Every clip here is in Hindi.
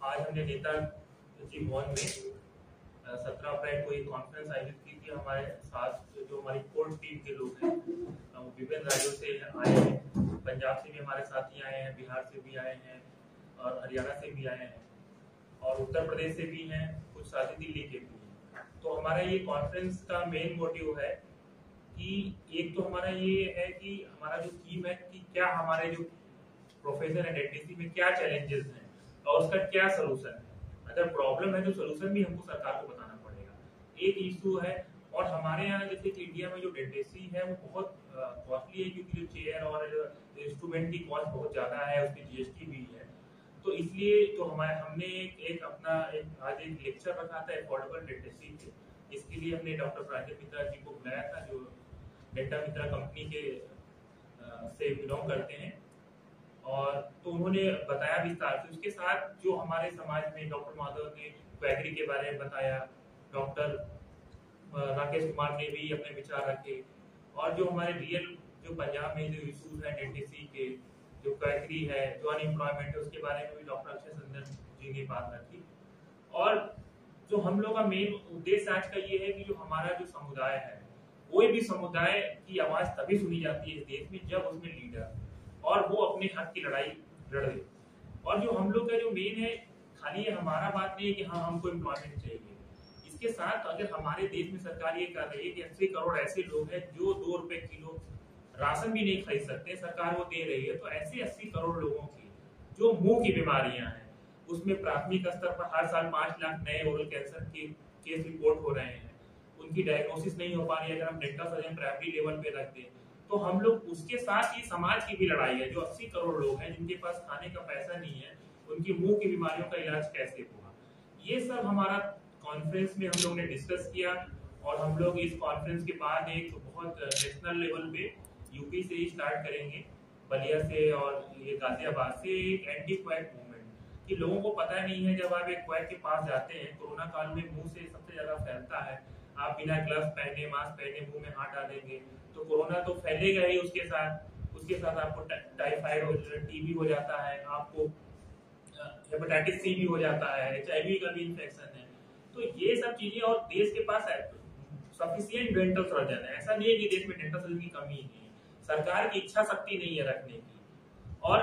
आज हमने नेताजी भवन में 17 अप्रैल को एक कॉन्फ्रेंस आयोजित की थी। हमारे साथ जो हमारी कोर टीम के लोग हैं वो विभिन्न राज्यों से आए हैं। पंजाब से भी हमारे साथी आए हैं, बिहार से भी आए हैं और हरियाणा से भी आए हैं और उत्तर प्रदेश से भी हैं, कुछ साथी दिल्ली के भी हैं। तो हमारा ये कॉन्फ्रेंस का मेन मोटिव है कि एक तो हमारा ये है कि हमारा जो थीम है कि क्या हमारे जो प्रोफेशन है डेंटिस्ट्री में क्या चैलेंजेस हैं और उसका क्या सोल्यूशन है। अगर प्रॉब्लम है तो सोल्यूशन भी हमको सरकार को बताना पड़ेगा। एक इशू है और हमारे यहाँ जैसे कि इंडिया में जो डेंटिस्ट्री है वो बहुत कॉस्टली है, क्योंकि जो चेयर और इंस्ट्रूमेंट की कॉस्ट बहुत ज्यादा है, उसमें जीएसटी भी है। तो इसलिए तो हमने आज एक लेक्चर रखा था अफोर्डेबल डेंटिस्ट्री पे। इसके लिए हमने डॉक्टर प्रांजल मित्रा जी को बुलाया था, जो डेंटा मित्रा कंपनी के से बिलोंग करते हैं, और तो उन्होंने बताया विस्तार से। उसके साथ जो हमारे समाज में डॉक्टर माधव ने क्वैकरी के बारे में बताया, डॉक्टर राकेश कुमार ने भी अपने विचार रखे, और जो हमारे रियल जो पंजाब में जो इश्यूज है डेंटिस्ट्री के, जो क्वैकरी है, जो अनएम्प्लॉयमेंट है, उसके बारे में भी डॉक्टर अक्षय सुंदर जी ने बात रखी। और जो हम लोग का मेन उद्देश्य आज का ये है कि जो हमारा जो समुदाय है, कोई भी समुदाय की आवाज तभी सुनी जाती है इस देश में जब उसमें लीडर और वो अपने हक की लड़ाई लड़े। और जो हम लोग का जो मेन है, खाली ये हमारा बात नहीं है कि हाँ हमको एम्प्लॉयमेंट चाहिए। इसके साथ अगर हमारे देश में सरकार ये कर रही है कि 80 करोड़ ऐसे लोग हैं जो 2 रुपए किलो राशन भी नहीं खरीद सकते, सरकार वो दे रही है, तो ऐसे 80 करोड़ लोगों की जो मुंह की बीमारियां हैं, उसमें प्राथमिक स्तर पर हर साल 5 लाख नए ओरल कैंसर के केस रिपोर्ट हो रहे हैं, उनकी डायग्नोसिस नहीं हो पा रही है। अगर हम डेंटल सर्जन प्राइमरी लेवल पे रख दें तो हम लोग उसके साथ ही समाज की भी लड़ाई है। जो 80 करोड़ लोग हैं जिनके पास खाने का पैसा नहीं है, उनकी मुंह की बीमारियों का इलाज कैसे होगा, ये सब हमारा कॉन्फ्रेंस में हम लोग ने डिस्कस किया। और हम लोग इस कॉन्फ्रेंस के बाद एक बहुत नेशनल लेवल पे यूपी से ही स्टार्ट करेंगे, बलिया से और ये गाजियाबाद से, एक एंटी क्वैक मूवमेंट। कि लोगों को पता नहीं है, जब आप एक क्वैक के पास जाते हैं, कोरोना काल में मुंह से सबसे ज्यादा फैलता है, आप बिना ग्लव्स पहने, मास्क पहने मुंह में हाथ डालेंगे तो कोरोना तो फैलेगा ही। उसके साथ आपको टाइफाइड हो, टीबी हो जाता है, आपको हेपेटाइटिस सी भी हो जाता है, एचआईवी का भी इंफेक्शन है। तो ये सब चीजें, और देश के पास सफिशिएंट डेंटल सर्जन है, ऐसा नहीं है कि देश में डेंटल सर्जन की कमी नहीं है, सरकार की इच्छा शक्ति नहीं है रखने की। और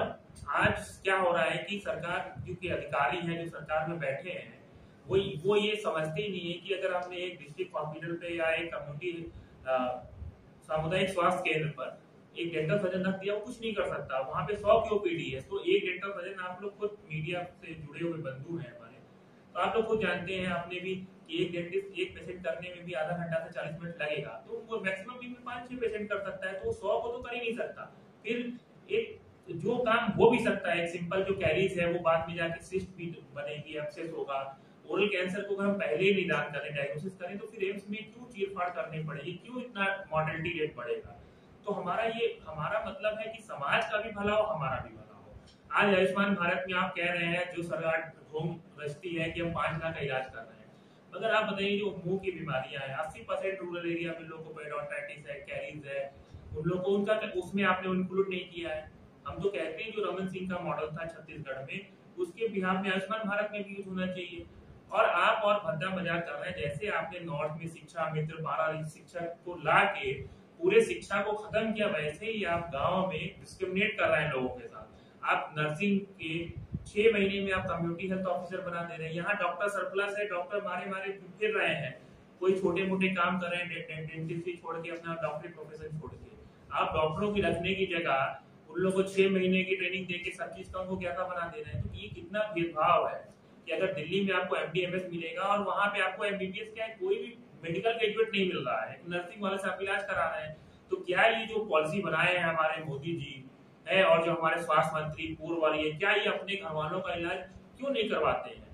आज क्या हो रहा है कि सरकार जो अधिकारी हैं, जो सरकार में बैठे हैं, वो ये समझते ही नहीं है कि अगर हमने एक डिस्ट्रिक्ट हॉस्पिटल पे या एक कम्युनिटी सामुदायिक स्वास्थ्य केंद्र पर एक डेंटल सर्जन रख दिया, वो कुछ नहीं कर सकता। वहाँ पे 100 की ओपीडी है, तो एक डेंटल सर्जन, आप लोग खुद मीडिया से जुड़े हुए बंधु हैं हमारे, तो आप लोग खुद जानते हैं, आपने भी, कि एक डेंटिस्ट एक पेशेंट करने में भी आधा घंटा से 40 मिनट लगेगा, तो वो मैक्सिमम दिन में 5-6 पेशेंट कर सकता है, तो 100 को तो कर ही नहीं सकता। फिर एक जो काम हो भी सकता है, एक सिंपल जो कैरीज है, वो बाद में जाके सिस्ट भी बनेगी, एब्सेस होगा। ओरल कैंसर को अगर हम पहले ही निदान करें, डायग्नोसिस करें, तो फिर एम्स में क्यों चीरफाड़ करनी पड़ेगी, क्यों इतना मॉर्टेलिटी रेट बढ़ेगा। तो हमारा मतलब है कि समाज का भी भला हो, हमारा भी भला हो। आज आयुष्मान भारत में आप कह रहे हैं, जो सरकार घूम रचती है कि हम 5 लाख का इलाज कर रहे हैं, मगर आप बताइए जो मुंह की बीमारियां हैं, 80% रूरल एरिया में लोगों को पेरियोडोंटाइटिस है, कैरीज है, उन लोगों को उनका उसमें आपने इंक्लूड नहीं किया है। हम तो कहते हैं जो रमन सिंह का मॉडल था छत्तीसगढ़ में, उसके बिहार में आयुष्मान भारत में भी यूज होना चाहिए। और आप और भद्दा मजाक कर रहे हैं, जैसे आपने नॉर्थ में शिक्षा मित्र 12 शिक्षा को ला के पूरे शिक्षा को खत्म किया, वैसे ही आप गांव में डिस्क्रिमिनेट कर रहे हैं लोगों के साथ। आप नर्सिंग के 6 महीने में आप कम्युनिटी हेल्थ ऑफिसर बना दे रहे हैं। यहाँ डॉक्टर सरप्लस है, डॉक्टर मारे फिर रहे हैं, कोई छोटे मोटे काम कर रहे हैं, डेंटिस्ट्री छोड़ के, अपना डॉक्टरी प्रोफेशन छोड़ के। आप डॉक्टरों की रखने की जगह उन लोगों को 6 महीने की ट्रेनिंग देके 25 का उनको क्या बना दे रहे हैं। तो ये कितना भेदभाव है कि अगर दिल्ली में आपको एमडीएमएस मिलेगा और वहां पे आपको एमबीबीएस क्या है, कोई भी मेडिकल ग्रेजुएट नहीं मिल रहा है, नर्सिंग वाले से आप इलाज करा रहे हैं। तो क्या ये जो पॉलिसी बनाए हैं हमारे मोदी जी है और जो हमारे स्वास्थ्य मंत्री पूर्व वाली है, क्या ये अपने घर वालों का इलाज क्यों नहीं करवाते हैं?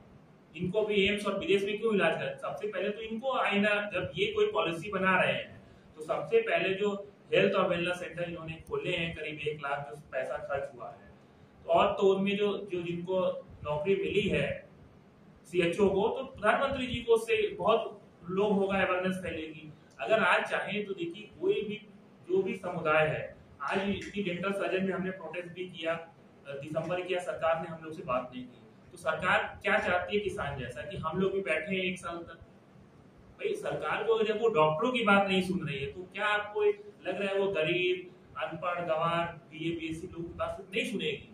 इनको भी एम्स और विदेश में क्यों इलाज करते? सबसे पहले तो इनको आईना, जब ये कोई पॉलिसी बना रहे हैं तो सबसे पहले जो हेल्थ और वेलनेस सेंटर इन्होंने खोले हैं, करीब 1 लाख जो पैसा खर्च हुआ है, और तो उनमें जो जिनको नौकरी मिली है सीएचओ को, तो प्रधानमंत्री जी को उससे बहुत लोग होगा, अवेयरनेस फैलेगी। अगर आज चाहें तो देखिए, कोई भी जो भी समुदाय है, आज इतनी डेंटल सर्जन में हमने प्रोटेस्ट भी किया, दिसंबर किया, सरकार ने हम लोग से बात नहीं की। तो तो सरकार क्या चाहती है किसान जैसा कि हम लोग भी बैठे हैं 1 साल तक। भाई सरकार को जब वो डॉक्टरों की बात नहीं सुन रही है तो क्या आपको लग रहा है वो गरीब अनपढ़ गंवार बीए बीएससी लोगों की बात नहीं सुनेगी?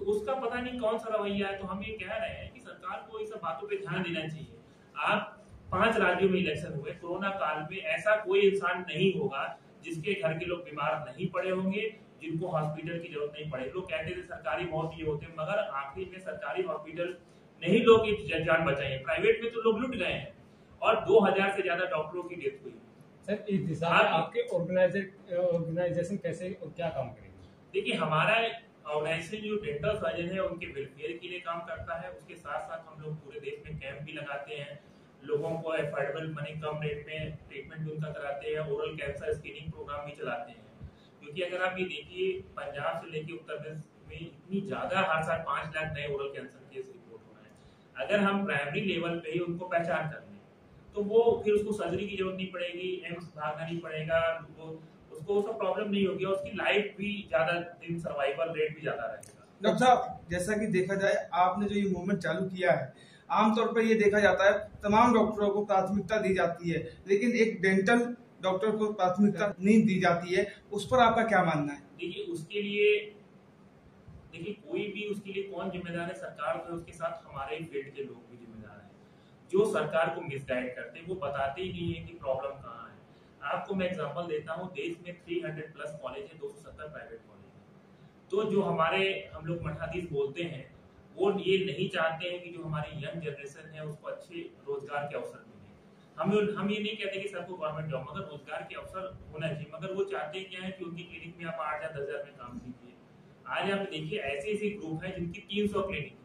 उसका पता नहीं कौन सा रवैया है। तो हम ये कह रहे हैं कि सरकार को इन सब बातों पे ध्यान देना चाहिए। आप 5 राज्यों में इलेक्शन हुए, कोरोना काल में ऐसा कोई इंसान नहीं होगा जिसके घर के लोग बीमार नहीं पड़े होंगे, जिनको हॉस्पिटल की जरूरत नहीं पड़े। लोग कहते थे सरकारी बहुत ये होते हैं, मगर आखिर में सरकारी हॉस्पिटल नहीं लोग की जान बचाई है, प्राइवेट में तो लोग लुट गए हैं और 2000 से ज्यादा डॉक्टरों की डेथ हुई। सर इस दिशा में आपके ऑर्गेनाइजेशन कैसे और क्या काम करेंगे? देखिए हमारा ऑर्गेनाइजेशन जो डेंटल सर्जन है उनके वेलफेयर के लिए काम करता है। उसके साथ साथ हम लोग पूरे देश में कैंप भी लगाते हैं, लोगों को एफोर्डेबल मनी कम रेट में ट्रीटमेंट भी उनका कराते हैं, ओरल कैंसर स्क्रीनिंग प्रोग्राम भी चलाते हैं। क्योंकि अगर आप ये देखिए पंजाब से लेके उत्तर प्रदेश में इतनी ज्यादा हर साल 5 लाख नए ओरल कैंसर केस रिपोर्ट हो रहे हैं। अगर हम प्राइमरी लेवल पे ही उनको पहचान कर लें तो वो फिर उसको सर्जरी की जरूरत नहीं पड़ेगी, एम्स भागना नहीं पड़ेगा, उसको सब प्रॉब्लम नहीं होगी और उसकी लाइफ भी ज्यादा दिन सर्वाइवल रेट भी ज्यादा रहेगा। डॉक्टर साहब जैसा कि देखा जाए आपने जो ये मूवमेंट चालू किया है, आमतौर पर ये देखा जाता है तमाम डॉक्टरों को प्राथमिकता दी जाती है, लेकिन एक डेंटल डॉक्टर को प्राथमिकता नहीं दी जाती है, उस पर आपका क्या मानना है? देखिए उसके लिए कोई भी उसके लिए कौन जिम्मेदार है? सरकार तो उसके साथ हमारे फील्ड के लोग भी जिम्मेदार हैं जो सरकार को मिसगाइड करते हैं, वो बताते ही नहीं है कि प्रॉब्लम कहाँ है। आपको मैं एग्जांपल देता हूँ, देश में 300 प्लस कॉलेज है, 270 प्राइवेट कॉलेज है। तो जो हमारे हम लोग मठाधीश बोलते हैं वो ये नहीं चाहते हैं कि जो हमारी यंग जनरेशन है उसको अच्छे रोजगार के अवसर मिले। हम ये नहीं कहते कि सबको गवर्नमेंट जॉब, मगर रोजगार के अवसर होना चाहिए। मगर वो चाहते क्या है कि उनकी क्लिनिक में आप 8 या 10 हजार में काम कीजिए। आज आप देखिए ऐसे ऐसे ग्रुप है जिनकी 300 क्लिनिक है,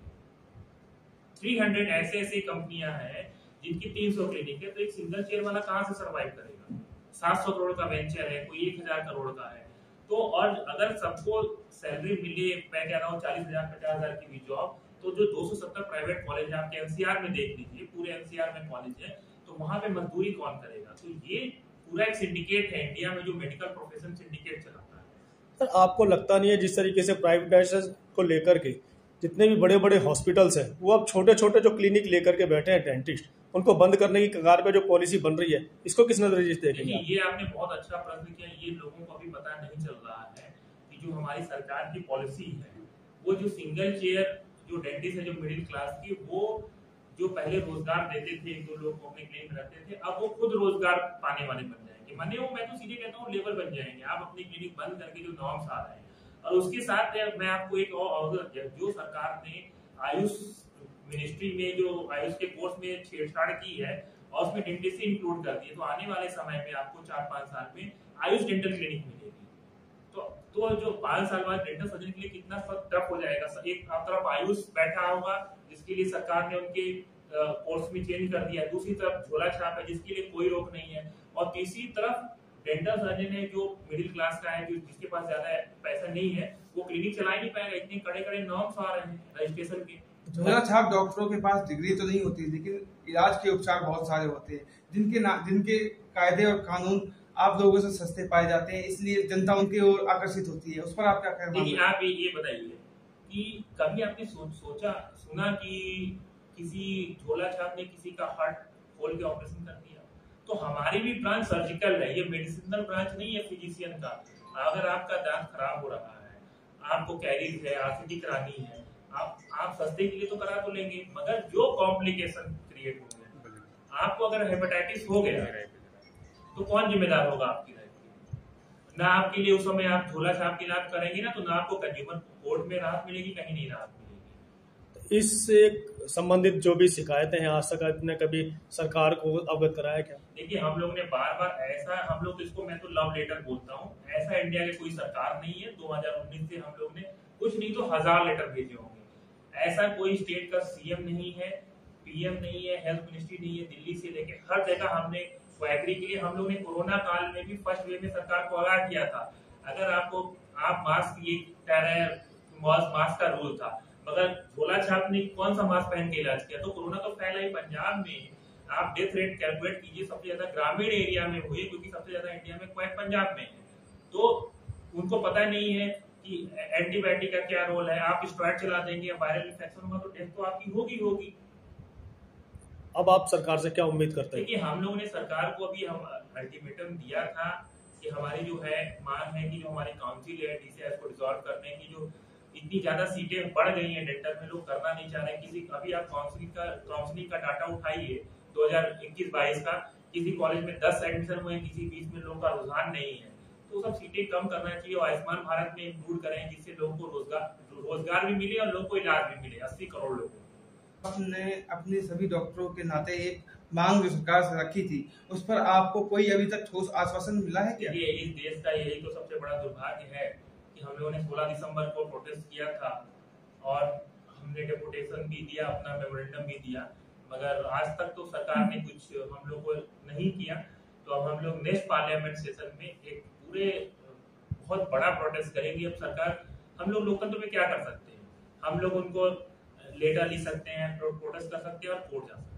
300 ऐसे कंपनियां हैं जिनकी 300 क्लिनिक है। तो एक सिंगल चेयर वाला कहाँ से सर्वाइव करेगा? 700 करोड़ का वेंचर है, कोई 1000 करोड़ का है। तो और अगर सबको सैलरी मिले, मैं कह रहा हूँ 40,000 50,000 की भी जॉब, तो जो 270 प्राइवेट कॉलेज है आपके एनसीआर में देख लीजिए, पूरे एनसीआर में कॉलेज है, तो वहां पे मजदूरी कौन करेगा? तो ये पूरा एक सिंडिकेट है इंडिया में जो मेडिकल प्रोफेशन सिंडिकेट चलाता है। सर आपको लगता नहीं है जिस तरीके से प्राइवेटाइजेशन को लेकर के जितने भी बड़े बड़े हॉस्पिटल्स हैं वो अब छोटे छोटे जो क्लिनिक लेकर के बैठे हैं डेंटिस्ट, उनको बंद करने की कगार पे जो पॉलिसी बन रही है, इसको किस नजरिए से देखेंगे? ये आपने बहुत अच्छा प्रश्न किया। ये लोगों को अभी पता नहीं चल रहा है कि जो हमारी सरकार की पॉलिसी है, वो जो सिंगल चेयर जो डेंटिस्ट है जो मिडिल क्लास की, वो जो पहले रोजगार देते थे, 1-2 लोग को अपने क्लिनिक में रखते थे, अब वो खुद रोजगार पाने वाले बन जाएंगे। माने वो मैं तो सीधे कहता हूँ लेबर बन जाएंगे। आप अपनी क्लिनिक बंद करके जो नॉर्म्स आ रहे हैं, और उसके साथ मैं आपको एक और जो सरकार ने आयुष मिनिस्ट्री में जो आयुष के कोर्स में छेड़छाड़ की है और उसमें डेंटिस्ट्री इंक्लूड कर दी है, तो आने वाले समय में आपको 4-5 साल में आयुष डेंटल क्लिनिक मिलेगी। तो जो 5 साल बाद डेंटल सर्जन के लिए कितना टफ हो जाएगा। एक तरफ आयुष बैठा होगा जिसके लिए सरकार ने उनके कोर्स में चेंज कर दिया है, दूसरी तरफ झोला छाप है जिसके लिए कोई रोक नहीं है, और तीसरी तरफ डेंटल सर्जन है जो मिडिल क्लास का है, जो जिसके पास ज्यादा पैसा नहीं है, वो क्लिनिक चला ही नहीं पाएगा। इतने कड़े नॉर्म्स आ रहे हैं रजिस्ट्रेशन के। झोला छाप डॉक्टरों के पास डिग्री तो नहीं होती, लेकिन इलाज के उपचार बहुत सारे होते हैं जिनके कायदे और कानून आप लोगों से सस्ते पाए जाते हैं, इसलिए जनता उनकी ओर आकर्षित होती है। उस पर आप क्या कहना है? देखिए आप ये बताइए कि कभी आपने सुना कि किसी झोला छाप ने किसी का हार्ट खोल के ऑपरेशन कर दिया? तो हमारी भी ब्रांच सर्जिकल है, ये मेडिसिनल ब्रांच नहीं है फिजिशियन का। अगर आपका दांत खराब हो रहा है, आपको कैरीज है, आरसीटी करानी है, आप सस्ते के लिए तो करा तो लेंगे, मगर जो कॉम्प्लिकेशन क्रिएट हो गया, आपको अगर हेपेटाइटिस हो गया तो कौन जिम्मेदार होगा आपकी लाइफ की? ना आपके लिए उस समय आप झोला छाप की इलाज करेंगे ना, तो ना आपको कंज्यूमर कोर्ट में राहत मिलेगी, कहीं नहीं राहत मिलेगी। इससे संबंधित जो भी शिकायतें हैं आज तक आपने कभी सरकार को अवगत कराया क्या? देखिए हम लोग ने बार ऐसा, हम लोग इसको मैं तो लव लेटर बोलता हूँ, ऐसा इंडिया की कोई सरकार नहीं है 2019 से हम लोग ने कुछ नहीं तो 1000 लेटर भेजे होंगे। ऐसा कोई स्टेट का सीएम नहीं है, पीएम नहीं है, हेल्थ मिनिस्ट्री नहीं है, दिल्ली से लेके हर जगह हमने एग्री के लिए हम लोग ने कोरोना काल में भी फर्स्ट वेव में सरकार को आगाह किया था। अगर आप मास्क ये कह रहे हैं, मास्क का रूल था, मगर झोला छाप ने कौन सा मास्क पहन के इलाज किया? तो कोरोना तो फैला ही पंजाब में। आप डेथ रेट कैलकुलेट कीजिए, सबसे ज्यादा ग्रामीण एरिया में हुई, क्योंकि सबसे ज्यादा इंडिया में क्वाइट पंजाब में है। तो उनको पता नहीं है कि एंटीबायोटिक का क्या रोल है, आप स्टेरॉइड चला देंगे, वायरल इन्फेक्शन होगा तो डेथ तो आपकी होगी। अब आप सरकार से क्या उम्मीद करते हैं? देखिए, हम लोगों ने सरकार को अभी हम अल्टीमेटम दिया था कि हमारी जो है मांग है कि जो हमारी काउंसिल है DCIS को डिसॉल्व करने की, जो इतनी ज्यादा सीटें बढ़ गई हैं डेंटल में, लोग करना नहीं चाह रहे। किसी अभी आप काउंसलिंग का डाटा उठाइए 2021-22 का, किसी कॉलेज में 10 एडमिशन हुए, किसी 20 में लोगों का रुझान नहीं है। तो सब सीटें कम करना चाहिए और आयुष्मान भारत में इंक्लूड करें, जिससे लोगों को रोजगार भी मिले और लोगों को इलाज भी मिले 80 करोड़ लोगों को। आपने अपने सभी डॉक्टरों के नाते एक मांग जो सरकार से रखी थी, उस पर आपको कोई अभी तक ठोस आश्वासन मिला है क्या? ये इस देश का यही तो सबसे बड़ा दुर्भाग्य है कि हम लोगों ने 16 दिसंबर को प्रोटेस्ट किया था और हमने डेपुटेशन भी दिया, अपना मेमोरेंडम भी दिया, मगर आज तक तो सरकार ने कुछ हम लोग को नहीं किया। तो अब हम लोग नेक्स्ट पार्लियामेंट सेशन में एक पूरे बहुत बड़ा प्रोटेस्ट करेंगे। अब सरकार, हम लोग लोकतंत्र में क्या कर सकते हैं? हम लोग उनको लेटर लिख सकते हैं, प्रोटेस्ट कर सकते हैं और कोर्ट जा सकते हैं।